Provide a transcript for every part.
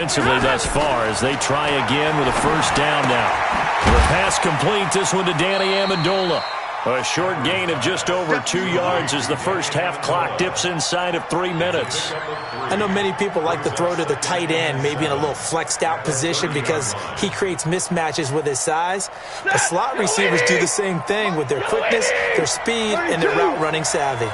Defensively thus far as they try again with a first down now. The pass complete, this one to Danny Amendola. A short gain of just over 2 yards as the first half clock dips inside of 3 minutes. I know many people like to throw to the tight end, maybe in a little flexed out position because he creates mismatches with his size. The slot receivers do the same thing with their quickness, their speed, and their route running savvy.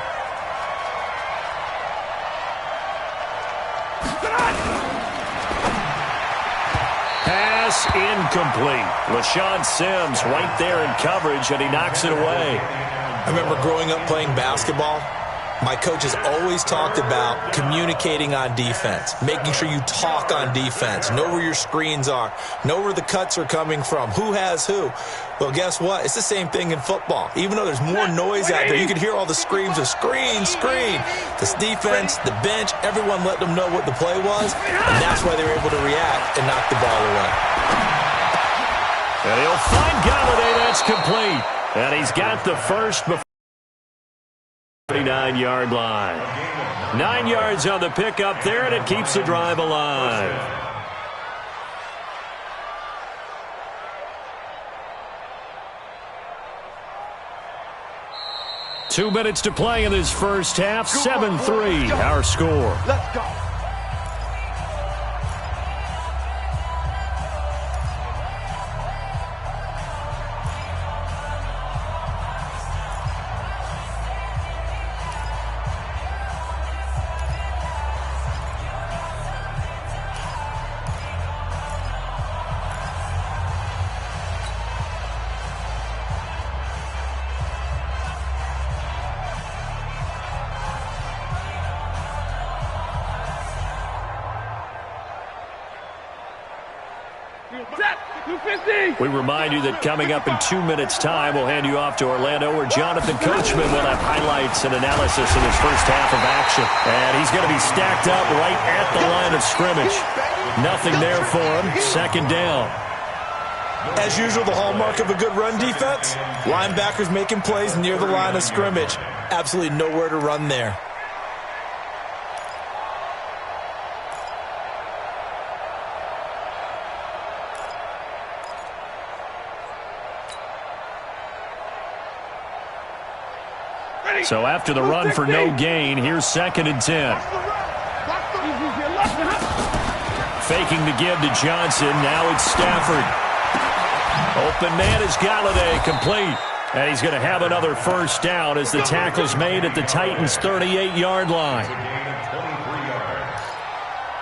Pass incomplete. LaShawn Sims right there in coverage, and he knocks it away. I remember growing up playing basketball. My coaches always talked about communicating on defense, making sure you talk on defense, know where your screens are, know where the cuts are coming from, who has who. Well, guess what? It's the same thing in football. Even though there's more noise out there, you can hear all the screams of screen, screen. This defense, the bench, everyone let them know what the play was, and that's why they were able to react and knock the ball away. And he'll find Galladay. That's complete. And he's got the first before 39-yard line. 9 yards on the pickup there, and it keeps the drive alive. Two minutes to play in this first half. 7-3, our score. Let's go. We remind you that coming up in 2 minutes' time, we'll hand you off to Orlando, where Jonathan Coachman will have highlights and analysis in his first half of action. And he's going to be stacked up right at the line of scrimmage. Nothing there for him. Second down. As usual, the hallmark of a good run defense, linebackers making plays near the line of scrimmage. Absolutely nowhere to run there. So after the run for no gain, here's 2nd and 10. Faking the give to Johnson. Now it's Stafford. Open man is Galladay, complete. And he's going to have another first down as the tackle's made at the Titans' 38-yard line.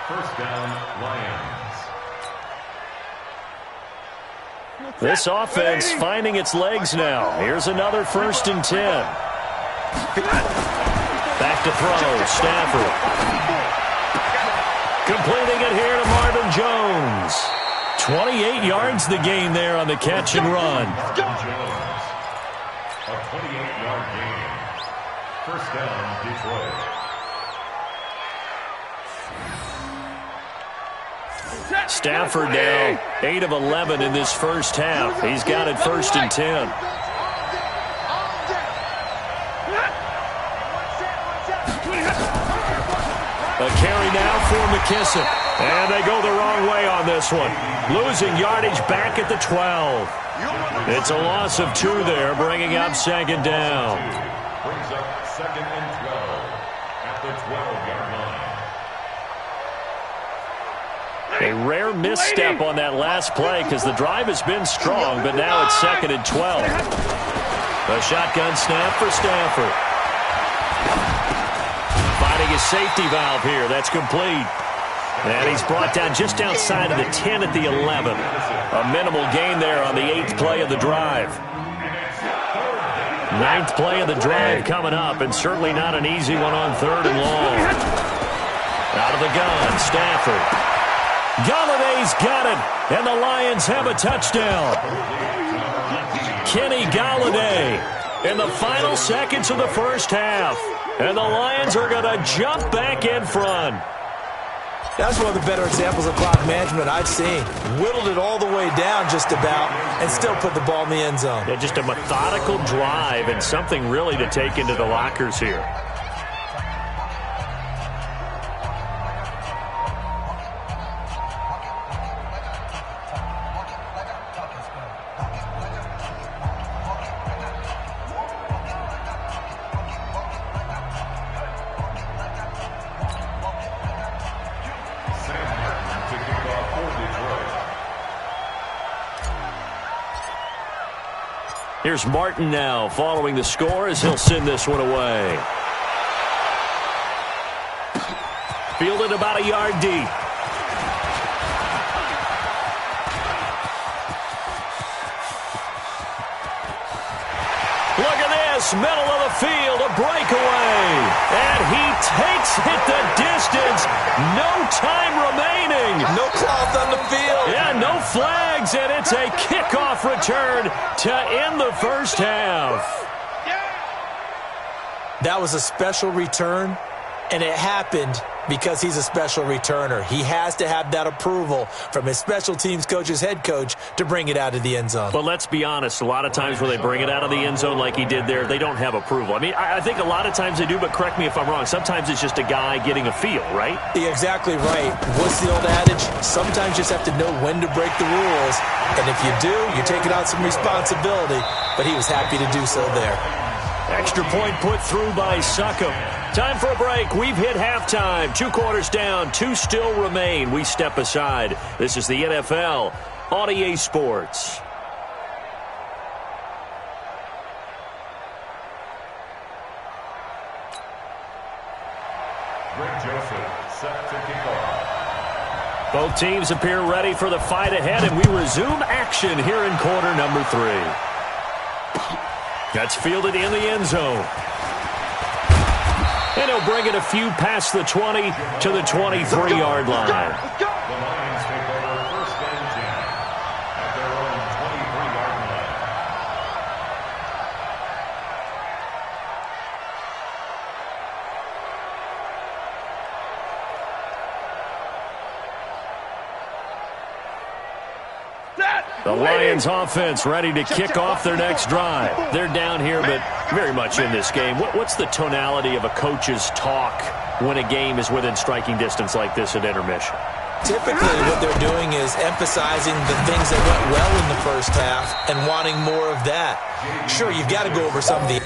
First down, Lions. This offense finding its legs now. Here's another 1st and 10. Back to throw, Stafford. Completing it here to Marvin Jones. 28 yards the gain there on the catch and run. A 28-yard gain. First down, Detroit. Stafford now 8 of 11 in this first half. He's got it 1st and 10. A carry now for McKissick. And they go the wrong way on this one. Losing yardage back at the 12. It's a loss of 2 there, bringing up 2nd down. Brings up 2nd and 12 at the 12-yard line. A rare misstep on that last play because the drive has been strong, but now it's 2nd and 12. A shotgun snap for Stafford. Finding his safety valve here. That's complete. And he's brought down just outside of the 10 at the 11. A minimal gain there on the 8th play of the drive. 9th play of the drive coming up, and certainly not an easy one on 3rd and long. Out of the gun, Stafford. Galladay's got it, and the Lions have a touchdown. Kenny Galladay in the final seconds of the first half. And the Lions are going to jump back in front. That's one of the better examples of clock management I've seen. Whittled it all the way down just about and still put the ball in the end zone. Yeah, just a methodical drive and something really to take into the lockers here. Here's Martin now following the score as he'll send this one away. Fielded about a yard deep. Look at this, middle of the field, a breakaway. And he takes it the distance. No time remaining. No cloth on the field. Yeah, no flags, and it's a kickoff return to end the first half. That was a special return, and it happened because he's a special returner. He has to have that approval from his special teams coach's head coach to bring it out of the end zone. But let's be honest, a lot of times when they bring it out of the end zone like he did there, they don't have approval. I mean, I think a lot of times they do, but correct me if I'm wrong. Sometimes it's just a guy getting a feel, right? You're exactly right. What's the old adage? Sometimes you just have to know when to break the rules. And if you do, you're taking on some responsibility. But he was happy to do so there. Extra point put through by Suckham. Time for a break. We've hit halftime. 2 quarters down. 2 still remain. We step aside. This is the NFL on EA Sports. Greg Joseph set to kick off. Both teams appear ready for the fight ahead, and we resume action here in quarter number 3. That's fielded in the end zone. And he'll bring it a few past the 20 to the 23-yard line. The Lions take over 1st and 10 at their own 23-yard line. The Lions offense ready to kick off their next drive. They're down here, but very much in this game. What's the tonality of a coach's talk when a game is within striking distance like this at intermission? Typically, what they're doing is emphasizing the things that went well in the first half and wanting more of that. Sure, you've got to go over some of the...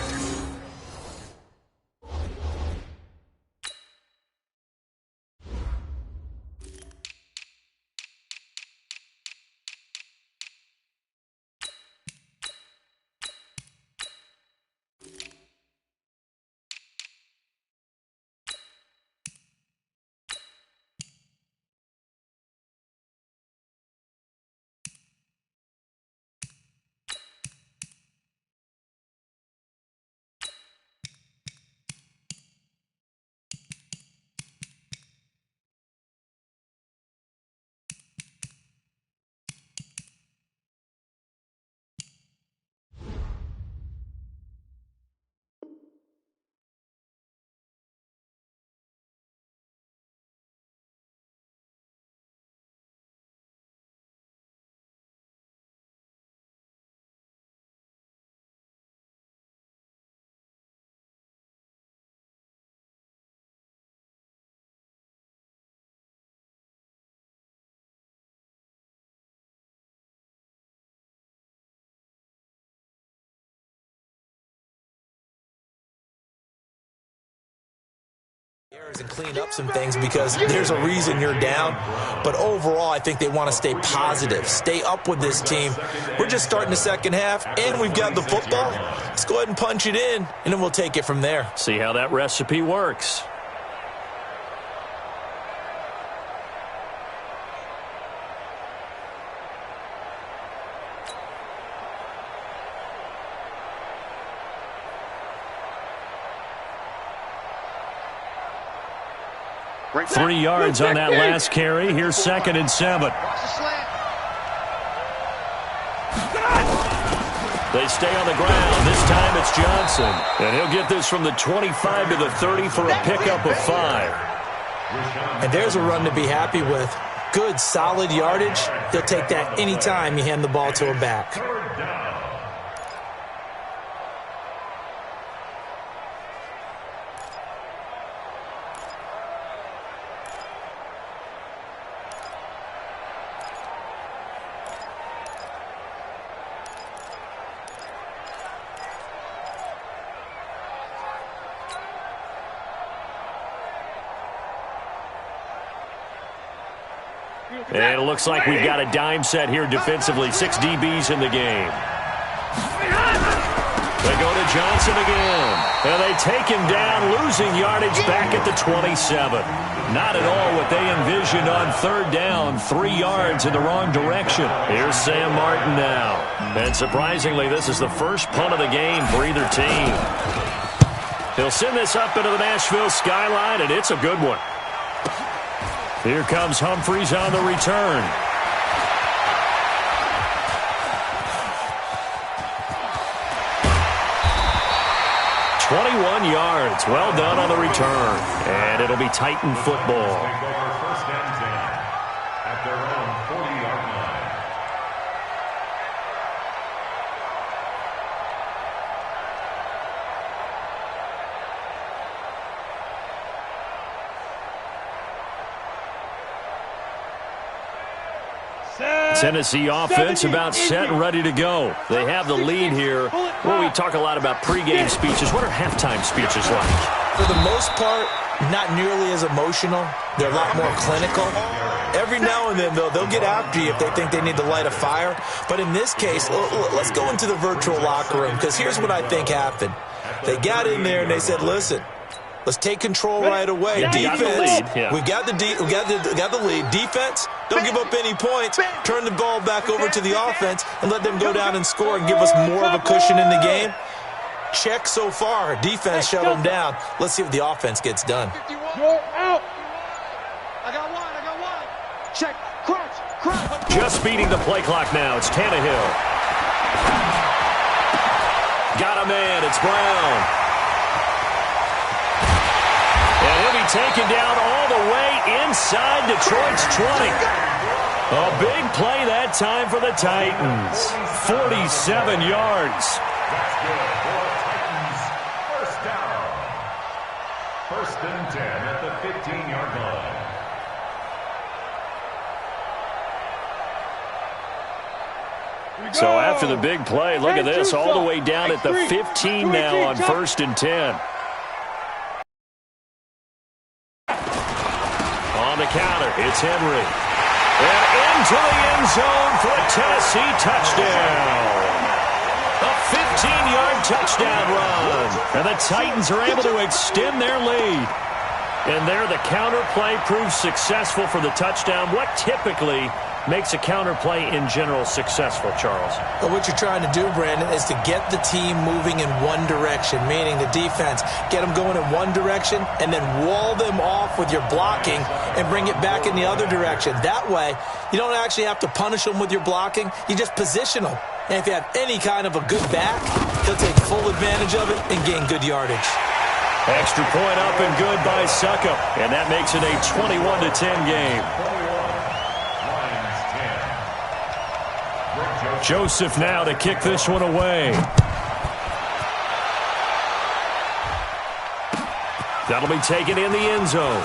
and clean up some things because there's a reason you're down. But overall, I think they want to stay positive, stay up with this team. We're just starting the second half, and we've got the football. Let's go ahead and punch it in, and then we'll take it from there. See how that recipe works. Right 3 yards on that last carry. Here's 2nd and 7. They stay on the ground. This time it's Johnson. And he'll get this from the 25 to the 30 for a pickup of 5. And there's a run to be happy with. Good, solid yardage. They'll take that anytime you hand the ball to a back. And it looks like we've got a dime set here defensively. 6 DBs in the game. They go to Johnson again. And they take him down, losing yardage back at the 27. Not at all what they envisioned on third down. 3 yards in the wrong direction. Here's Sam Martin now. And surprisingly, this is the first punt of the game for either team. He'll send this up into the Nashville skyline, and it's a good one. Here comes Humphries on the return. 21 yards. Well done on the return. And it'll be Titan football. First and 10 at their own 40-yard line. Tennessee offense about set and ready to go. They have the lead here. Well, we talk a lot about pregame speeches. What are halftime speeches like? For the most part, not nearly as emotional. They're a lot more clinical. Every now and then, though, they'll get after you if they think they need to light a fire. But in this case, let's go into the virtual locker room, because here's what I think happened. They got in there and they said, listen, let's take control right away. Defense, we got the lead. Defense, don't give up any points. Turn the ball back over to the offense and let them go down and score and give us more of a cushion in the game. Check so far. Defense shut them down. Let's see what the offense gets done. You're out. I got one. Check. Crunch. Just beating the play clock now. It's Tannehill. Got a man. It's Brown. And he'll be taken down all the way inside Detroit's 20. A big play that time for the Titans. 47 yards. That's good for Titans. First down. First and 10 at the 15-yard line. So after the big play, look at this, all the way down at the 15 now on first and 10. On the counter, it's Henry. And into the end zone for a Tennessee touchdown. A 15-yard touchdown run. And the Titans are able to extend their lead. And there the counter play proves successful for the touchdown. What typically makes a counter play in general successful, Charles? But what you're trying to do, Brandon, is to get the team moving in one direction, meaning the defense. Get them going in one direction and then wall them off with your blocking and bring it back in the other direction. That way, you don't actually have to punish them with your blocking. You just position them. And if you have any kind of a good back, they'll take full advantage of it and gain good yardage. Extra point up and good by Suckup. And that makes it a 21-10 game. Joseph now to kick this one away. That'll be taken in the end zone.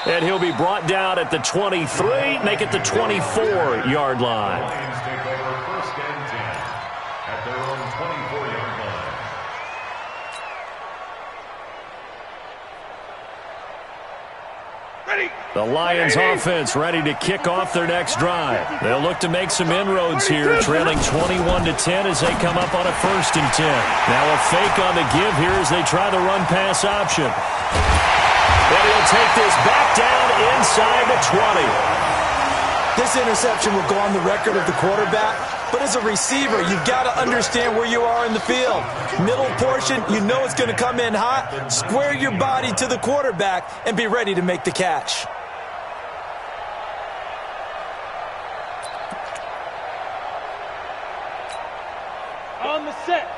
And he'll be brought down at the 23, make it the 24-yard line. Lions take over first and 10 at their own 24-yard line. The Lions offense ready to kick off their next drive. They'll look to make some inroads here, trailing 21-10 as they come up on a first and 10. Now a fake on the give here as they try the run-pass option. And he'll take this back down inside the 20. This interception will go on the record of the quarterback, but as a receiver, you've got to understand where you are in the field. Middle portion, you know it's going to come in hot. Square your body to the quarterback and be ready to make the catch. On the set.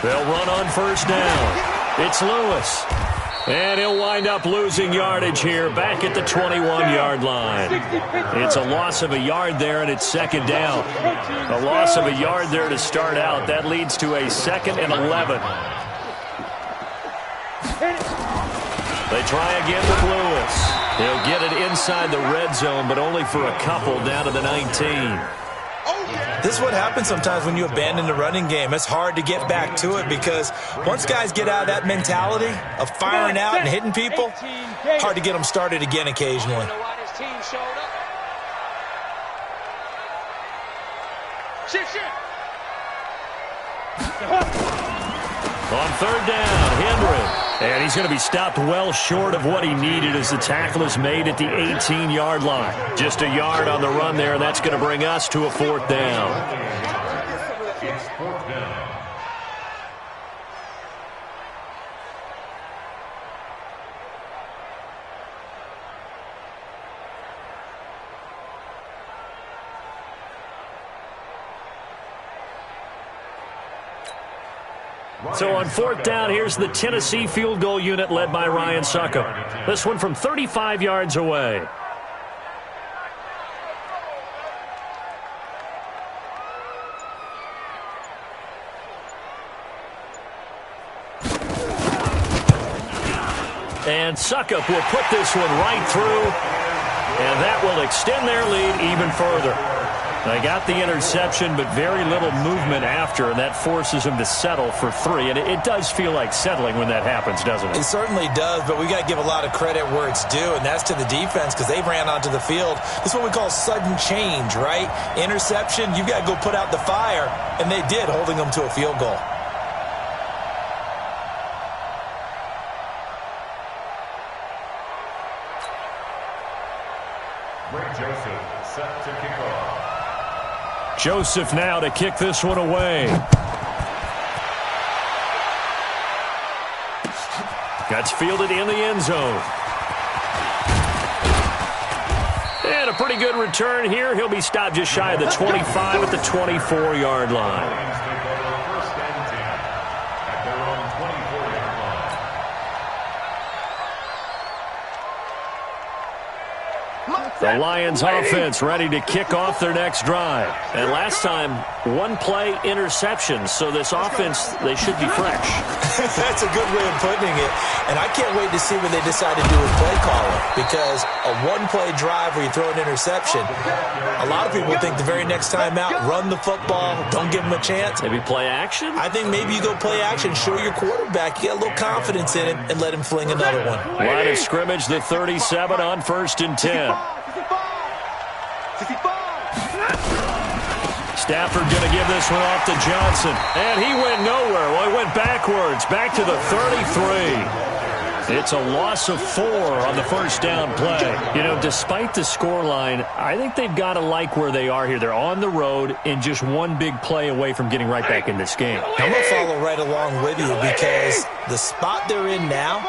They'll run on first down. It's Lewis. And he'll wind up losing yardage here back at the 21-yard line. It's a loss of a yard there, and it's second down. A loss of a yard there to start out. That leads to a 2nd and 11. They try again with Lewis. He'll get it inside the red zone, but only for a couple down to the 19. This is what happens sometimes when you abandon the running game. It's hard to get back to it because once guys get out of that mentality of firing out and hitting people, hard to get them started again occasionally. On third down, Henry. And he's going to be stopped well short of what he needed as the tackle is made at the 18-yard line. Just a yard on the run there, and that's going to bring us to a fourth down. It's fourth down. So on fourth down, here's the Tennessee field goal unit led by Ryan Succop. This one from 35 yards away. And Succop will put this one right through, and that will extend their lead even further. They got the interception, but very little movement after, and that forces them to settle for 3. And it does feel like settling when that happens, doesn't it? It certainly does, but we got to give a lot of credit where it's due, and that's to the defense because they ran onto the field. This is what we call sudden change, right? Interception, you got to go put out the fire, and they did, holding them to a field goal. Joseph set to kick off. Joseph now to kick this one away. That's fielded in the end zone. And a pretty good return here. He'll be stopped just shy of the 25 at the 24-yard line. The Lions offense ready to kick off their next drive. And last time, one-play interception. So this offense, they should be fresh. That's a good way of putting it. And I can't wait to see what they decide to do with play calling. Because a one-play drive where you throw an interception, a lot of people think the very next time out, run the football, don't give them a chance. Maybe play action? I think maybe you go play action, show your quarterback, you get a little confidence in him, and let him fling another one. Line of scrimmage, the 37 on 1st and 10. Stafford going to give this one off to Johnson. And he went nowhere. Well, he went backwards, back to the 33. It's a loss of 4 on the first down play. You know, despite the scoreline, I think they've got to like where they are here. They're on the road and just one big play away from getting right back in this game. I'm going to follow right along with you because the spot they're in now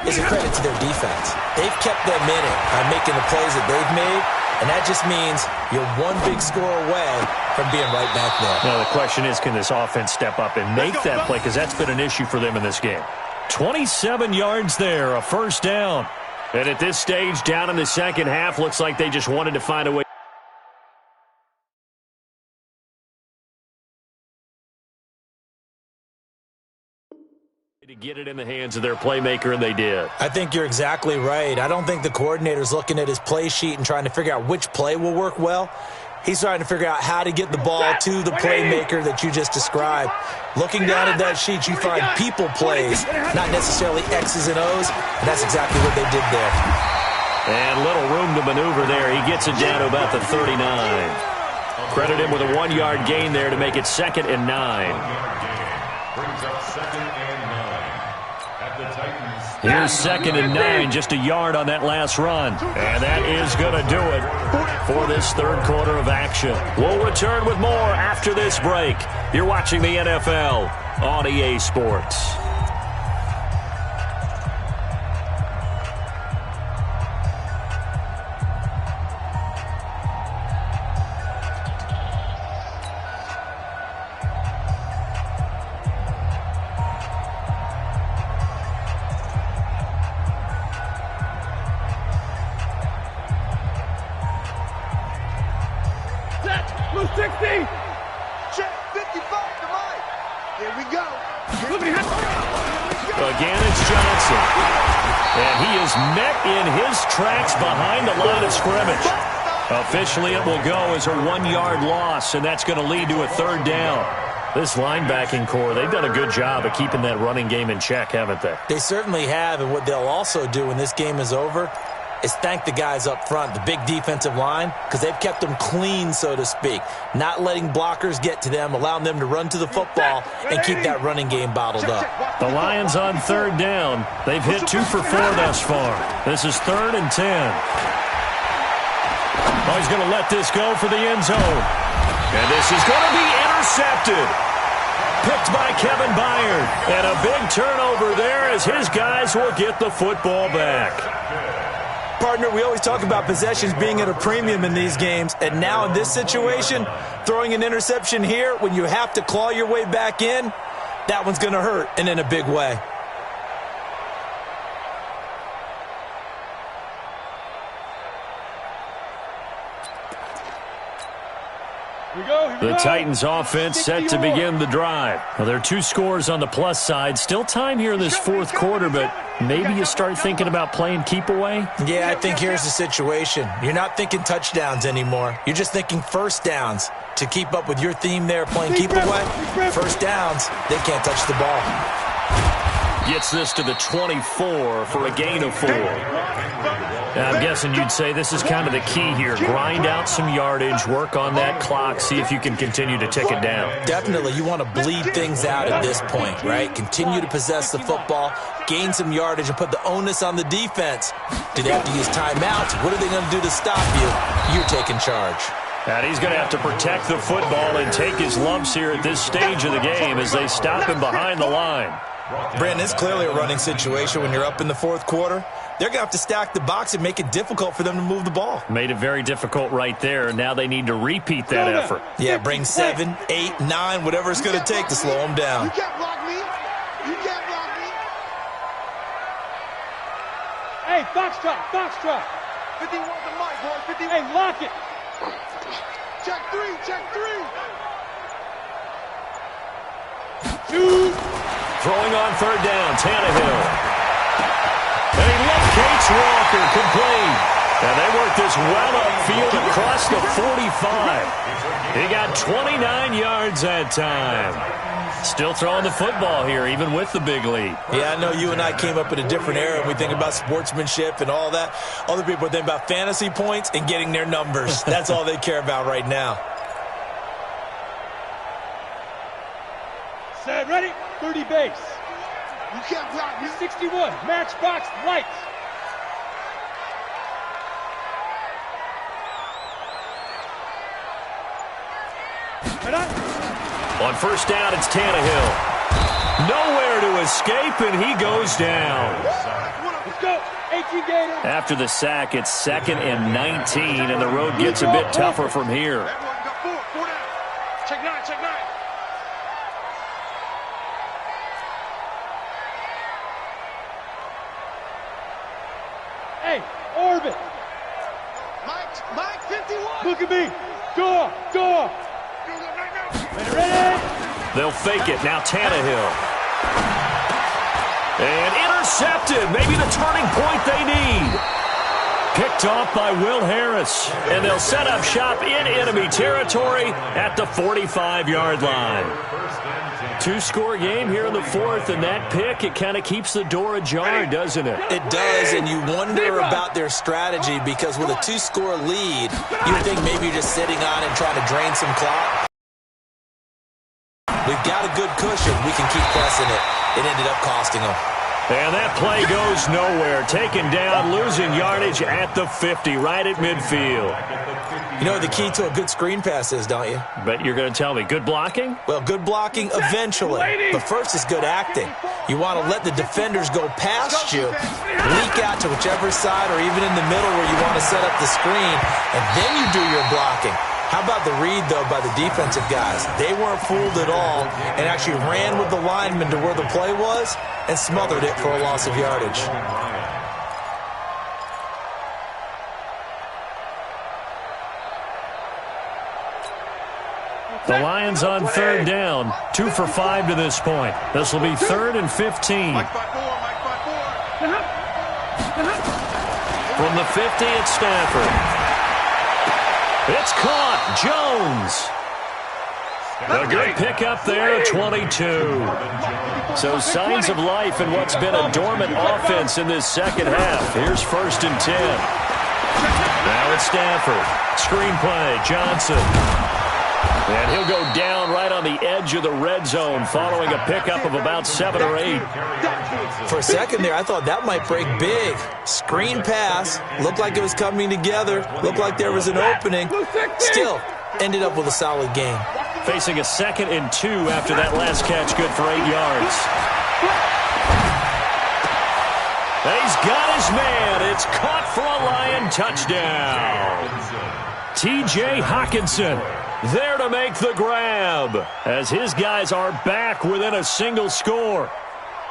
is a credit to their defense. They've kept them in it by making the plays that they've made. And that just means you're one big score away from being right back there. Now, the question is, can this offense step up and make that play? Because that's been an issue for them in this game. 27 yards there, a first down. And at this stage, down in the second half, looks like they just wanted to find a way to get it in the hands of their playmaker, and they did. I think you're exactly right. I don't think the coordinator's looking at his play sheet and trying to figure out which play will work well. He's trying to figure out how to get the ball to the playmaker that you just described. Looking down at that sheet, you find people plays, not necessarily X's and O's, and that's exactly what they did there. And little room to maneuver there. He gets it down to about the 39. Credit him with a 1-yard gain there to make it 2nd and 9. Brings up 2nd and 9 at the Titans. Here's 2nd and 9, just a yard on that last run. And that is going to do it for this third quarter of action. We'll return with more after this break. You're watching the NFL on EA Sports. Again, it's Johnson. And he is met in his tracks behind the line of scrimmage. Officially, it will go as a 1-yard loss, and that's going to lead to a 3rd down. This linebacking core, they've done a good job of keeping that running game in check, haven't they? They certainly have, and what they'll also do when this game is over is thank the guys up front, the big defensive line, because they've kept them clean, so to speak, not letting blockers get to them, allowing them to run to the football and keep that running game bottled up. The Lions on 3rd down. They've hit 2 for 4 thus far. This is 3rd and 10. Oh, he's going to let this go for the end zone. And this is going to be intercepted. Picked by Kevin Byard. And a big turnover there as his guys will get the football back. Partner, we always talk about possessions being at a premium in these games, and now in this situation, throwing an interception here when you have to claw your way back in, that one's going to hurt, and in a big way. The Titans offense set to begin the drive. Well, there are 2 scores on the plus side. Still time here in this 4th quarter, but maybe you start thinking about playing keep away? Yeah, I think here's the situation. You're not thinking touchdowns anymore. You're just thinking first downs. To keep up with your theme there, playing keep away, first downs, they can't touch the ball. Gets this to the 24 for a gain of 4. I'm guessing you'd say this is kind of the key here. Grind out some yardage, work on that clock, see if you can continue to tick it down. Definitely. You want to bleed things out at this point, right? Continue to possess the football, gain some yardage, and put the onus on the defense. Do they have to use timeouts? What are they going to do to stop you? You're taking charge. And he's going to have to protect the football and take his lumps here at this stage of the game as they stop him behind the line. Brandon, it's clearly a running situation when you're up in the 4th quarter. They're going to have to stack the box and make it difficult for them to move the ball. Made it very difficult right there. Now they need to repeat that effort. Yeah, bring 7, 8, 9, whatever it's going to take to slow them down. You can't block me. You can't block me. Hey, Foxtrot, Foxtrot. 51 the mic, boy. 50. Hey, lock it. Check 3, check 3. 2. Throwing on 3rd down, Tannehill. And he locates Walker, complete. And they work this well upfield across the 45. He got 29 yards that time. Still throwing the football here, even with the big lead. Yeah, I know you and I came up in a different era, and we think about sportsmanship and all that. Other people think about fantasy points and getting their numbers. That's all they care about right now. Set, ready? 30 base. You can't block me. 61, matchbox lights. On 1st down, it's Tannehill. Nowhere to escape, and he goes down. Let's go. 18 gainer. After the sack, it's 2nd and 19, and the road gets a bit tougher from here. Check 9, check 9. Hey, orbit. Mike 51. Look at me. Go, go. Ready? They'll fake it. Now Tannehill. And intercepted. Maybe the turning point they need. Picked off by Will Harris. And they'll set up shop in enemy territory at the 45-yard line. 2-score game here in the 4th, and that pick, it kind of keeps the door ajar, doesn't it? It does, and you wonder about their strategy because with a 2-score lead, you would think maybe you're just sitting on and trying to drain some clock. We've got a good cushion. We can keep pressing it. It ended up costing them. And that play goes nowhere. Taken down, losing yardage at the 50, right at midfield. You know what the key to a good screen pass is, don't you? But you're going to tell me, good blocking? Well, good blocking eventually. But first is good acting. You want to let the defenders go past you, leak out to whichever side or even in the middle where you want to set up the screen, and then you do your blocking. How about the read, though, by the defensive guys? They weren't fooled at all and actually ran with the lineman to where the play was and smothered it for a loss of yardage. The Lions on 3rd down, 2 for 5 to this point. This will be 3rd and 15. From the 50, it's Stafford. It's caught. Jones. A good pickup there, 22. So signs of life in what's been a dormant offense in this second half. Here's 1st and 10. Now it's Stafford. Screen play, Johnson. And he'll go down right on the edge of the red zone following a pickup of about 7 or 8. For a second there, I thought that might break big. Screen pass. Looked like it was coming together. Looked like there was an opening. Still, ended up with a solid game. Facing a 2nd and 2 after that last catch, good for 8 yards. He's got his man. It's caught for a Lion touchdown. T.J. Hockenson there to make the grab as his guys are back within a single score.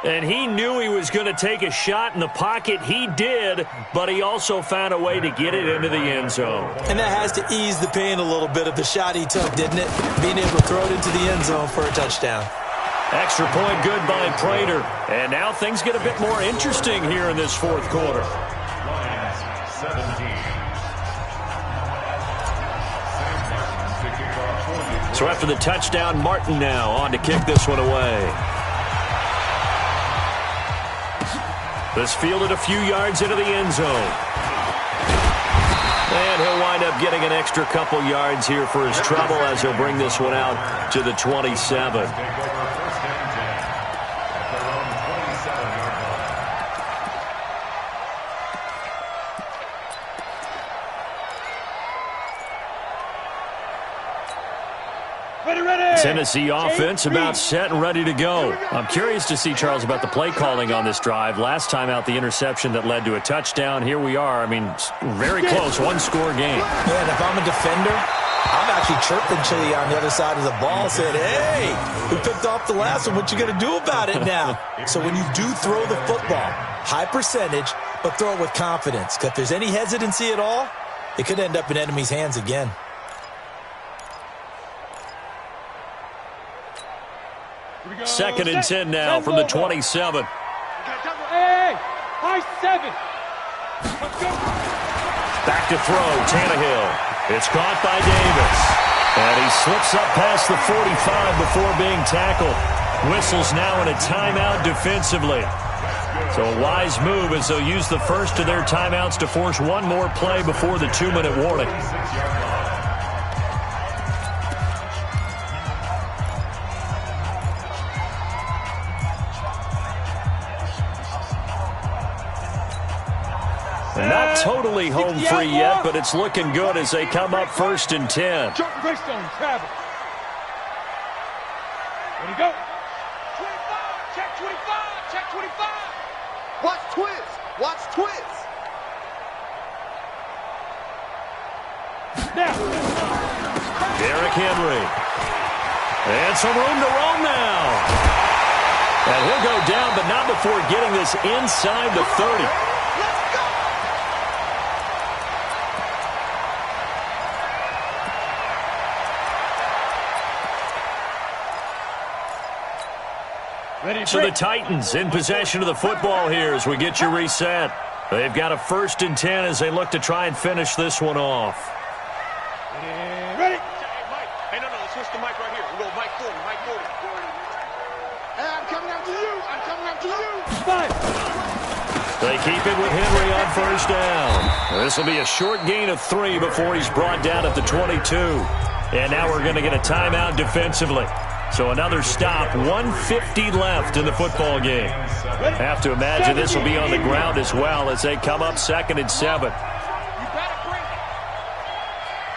And he knew he was going to take a shot in the pocket. He did, but he also found a way to get it into the end zone. And that has to ease the pain a little bit of the shot he took, didn't it? Being able to throw it into the end zone for a touchdown. Extra point good by Prater. And now things get a bit more interesting here in this 4th quarter. Lions 17. So after the touchdown, Martin now on to kick this one away. This fielded a few yards into the end zone. And he'll wind up getting an extra couple yards here for his trouble as he'll bring this one out to the 27. Tennessee offense about set and ready to go. I'm curious to see, Charles, about the play calling on this drive. Last time out, the interception that led to a touchdown. Here we are. I mean, very close, 1-score game. Yeah, and if I'm a defender, I'm actually chirping Chili on the other side of the ball saying, hey, we picked off the last one. What you going to do about it now? So when you do throw the football, high percentage, but throw it with confidence. Because if there's any hesitancy at all, it could end up in enemy's hands again. Second and 10 now from the 27. Hey, high 7. Let's go. Back to throw, Tannehill. It's caught by Davis. And he slips up past the 45 before being tackled. Whistles now in a timeout defensively. So a wise move as they'll use the first of their timeouts to force one more play before the 2-minute warning. Not totally home free yet, but it's looking good as they come up 1st and 10. Jordan Greystone, travel. Ready to go. 25, check 25, check 25. Watch twist, watch twist. Now. Derrick Henry. And some room to roam now. And he'll go down, but not before getting this inside the 30. So the Titans in possession of the football here as we get you reset. They've got a 1st and 10 as they look to try and finish this one off. Ready? Hey, Mike. Hey, no, switch the mic right here. We go Mike 40, Mike 40. Hey, I'm coming after you. I'm coming after you. Five. They keep it with Henry on 1st down. This will be a short gain of 3 before he's brought down at the 22. And now we're going to get a timeout defensively. So another stop, 1:50 left in the football game. Have to imagine this will be on the ground as well as they come up 2nd and 7. You better bring it.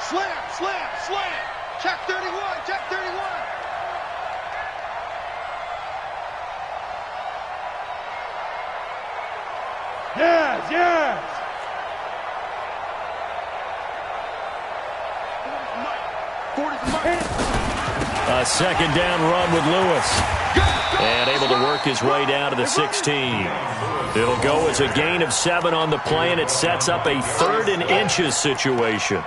Slam, slam, slam. Check 31, check 31. Yes, yes. Mike, 40's Mike. A 2nd down run with Lewis. And able to work his his way down to the 16. It'll go as a gain of 7 on the play, and it sets up a 3rd and inches situation.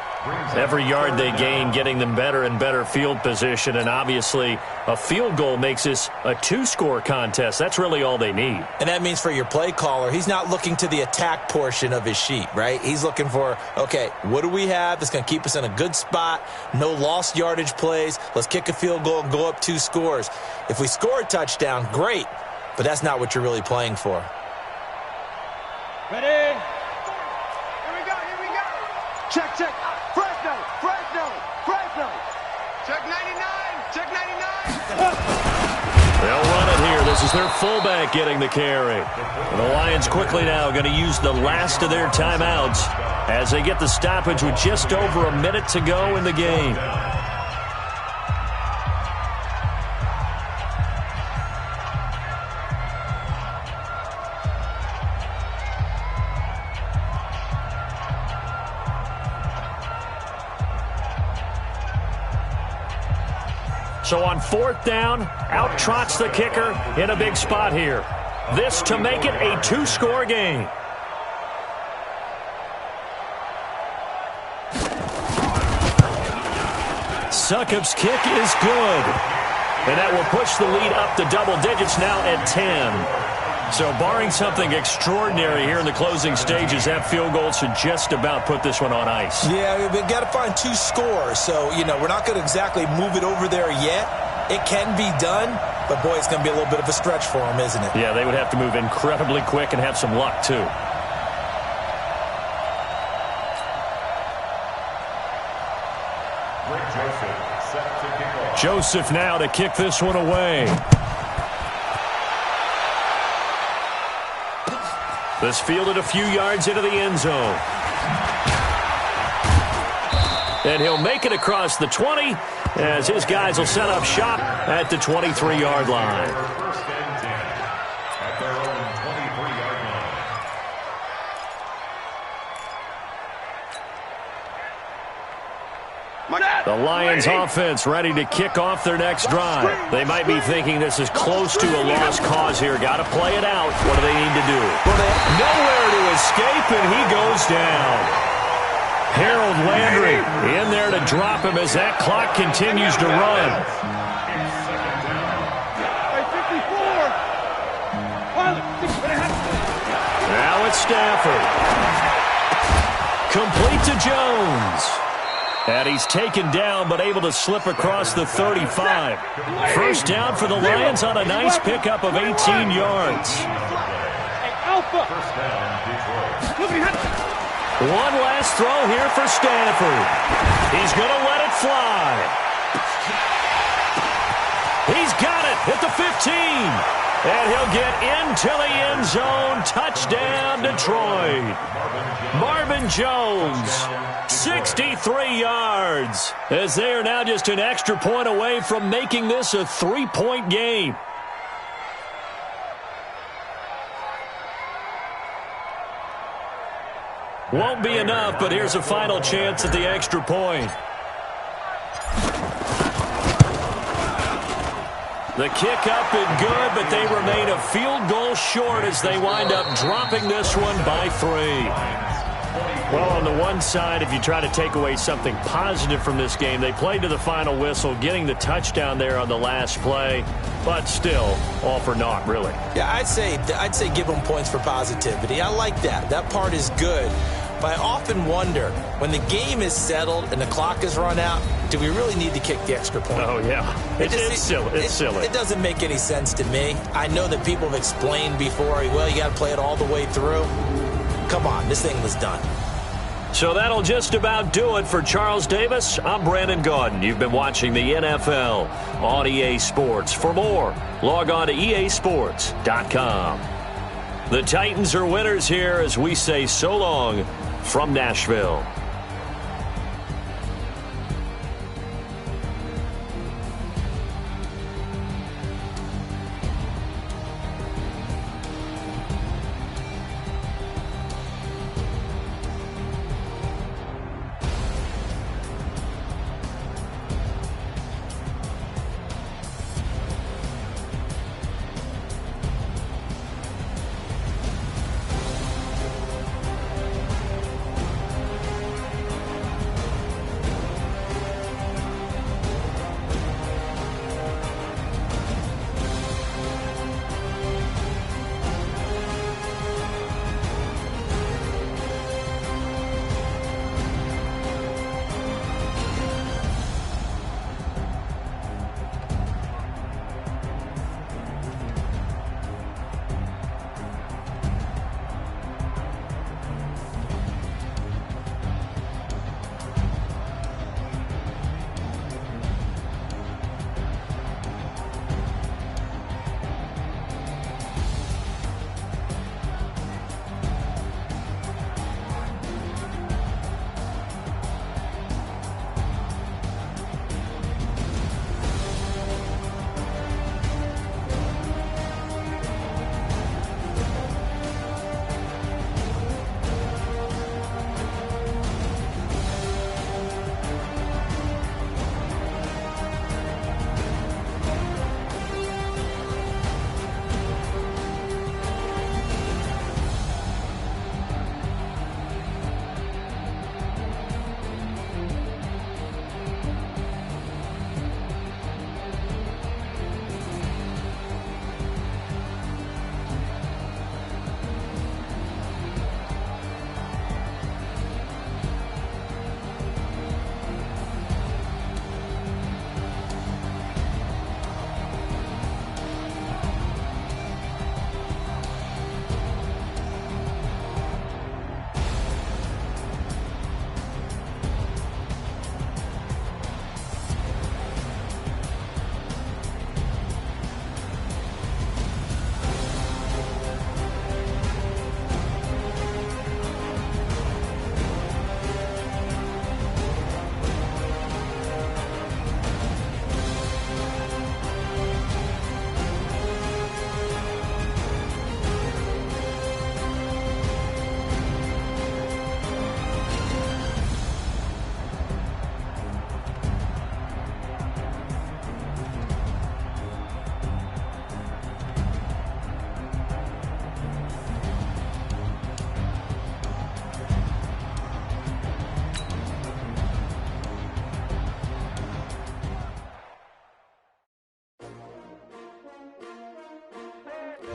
Every yard they gain getting them better and better field position, and obviously a field goal makes this a 2-score contest. That's really all they need. And that means for your play caller, he's not looking to the attack portion of his sheet, right? He's looking for, okay, what do we have that's going to keep us in a good spot? No lost yardage plays. Let's kick a field goal and go up 2 scores. If we score a touchdown, great, but that's not what you're really playing for. Ready? Here we go. Check. Fresno. Check 99. They'll run it here. This is their fullback getting the carry. And the Lions quickly now going to use the last of their timeouts as they get the stoppage with just over a minute to go in the game. So on 4th down, out trots the kicker in a big spot here. This to make it a 2-score game. Succop's kick is good. And that will push the lead up to double digits now at 10. So barring something extraordinary here in the closing stages, that field goal should just about put this one on ice. Yeah, we've got to find 2 scores. So, we're not going to exactly move it over there yet. It can be done, but, boy, it's going to be a little bit of a stretch for them, isn't it? Yeah, they would have to move incredibly quick and have some luck, too. Joseph now to kick this one away. This fielded a few yards into the end zone. And he'll make it across the 20 as his guys will set up shop at the 23-yard line. First and 10 at their own 23-yard line. The Lions offense ready to kick off their next drive. They might be thinking this is close to a lost cause here. Got to play it out. What do they need to do? Nowhere to escape, and he goes down. Harold Landry in there to drop him as that clock continues to run. Now it's Stafford. Complete to Jones. And he's taken down but able to slip across the 35. First down for the Lions on a nice pickup of 18 yards. First down, Detroit. One last throw here for Stafford. He's going to let it fly. He's got it at the 15. And he'll get into the end zone. Touchdown, Detroit. Marvin Jones, 63 yards. As they are now just an extra point away from making this a 3-point game. Won't be enough, but here's a final chance at the extra point. The kick up and good, but they remain a field goal short as they wind up dropping this one by 3. Well, on the one side, if you try to take away something positive from this game, they played to the final whistle, getting the touchdown there on the last play, but still, all for naught, really. Yeah, I'd say give them points for positivity. I like that. That part is good. But I often wonder, when the game is settled and the clock is run out, do we really need to kick the extra point? Oh, yeah. It's silly. It's silly. It doesn't make any sense to me. I know that people have explained before, well, you got to play it all the way through. Come on, this thing was done. So that'll just about do it for Charles Davis. I'm Brandon Gaudin. You've been watching the NFL on EA Sports. For more, log on to easports.com. The Titans are winners here as we say so long from Nashville.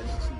Titans.